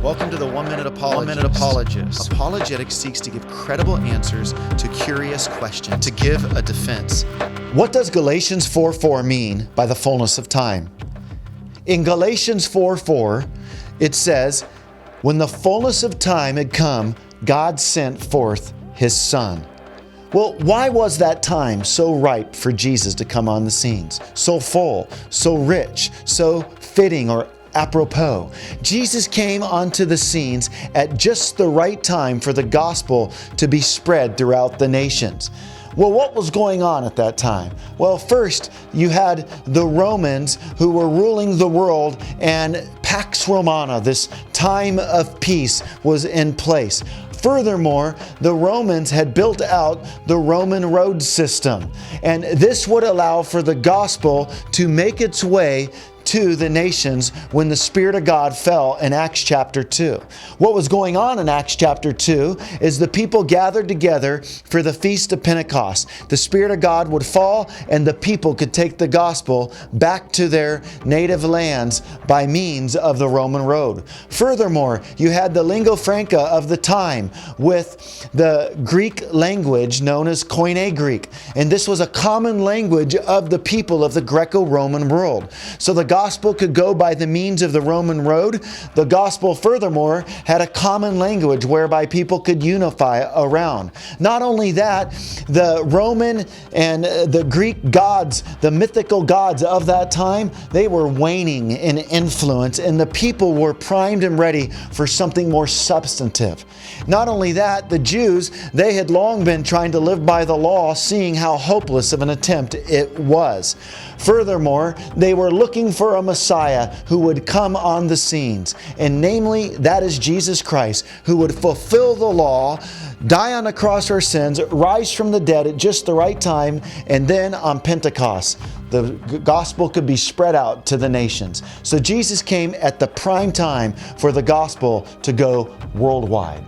Welcome to the 1 Minute Apologist. 1 Minute Apologist. Apologetics seeks to give credible answers to curious questions, to give a defense. What does Galatians 4:4 mean by the fullness of time? In Galatians 4:4, it says, when the fullness of time had come, God sent forth His Son. Well, why was that time so ripe for Jesus to come on the scenes? So full, so rich, so fitting or apropos. Jesus came onto the scenes at just the right time for the gospel to be spread throughout the nations. Well, what was going on at that time? Well, first, you had the Romans who were ruling the world, and Pax Romana, this time of peace, was in place. Furthermore, the Romans had built out the Roman road system, and this would allow for the gospel to make its way to the nations when the Spirit of God fell in Acts chapter 2. What was going on in Acts chapter 2 is the people gathered together for the Feast of Pentecost. The Spirit of God would fall and the people could take the gospel back to their native lands by means of the Roman road. Furthermore, you had the lingua franca of the time with the Greek language known as Koine Greek. And this was a common language of the people of the Greco-Roman world. So the gospel could go by the means of the Roman road. The gospel, furthermore, had a common language whereby people could unify around. Not only that, the Roman and the Greek gods, the mythical gods of that time, they were waning in influence, and the people were primed and ready for something more substantive. Not only that, the Jews, they had long been trying to live by the law, seeing how hopeless of an attempt it was. Furthermore, they were looking for a Messiah who would come on the scenes, and namely, that is Jesus Christ, who would fulfill the law, die on the cross for our sins, rise from the dead at just the right time, and then on Pentecost, the gospel could be spread out to the nations. So Jesus came at the prime time for the gospel to go worldwide.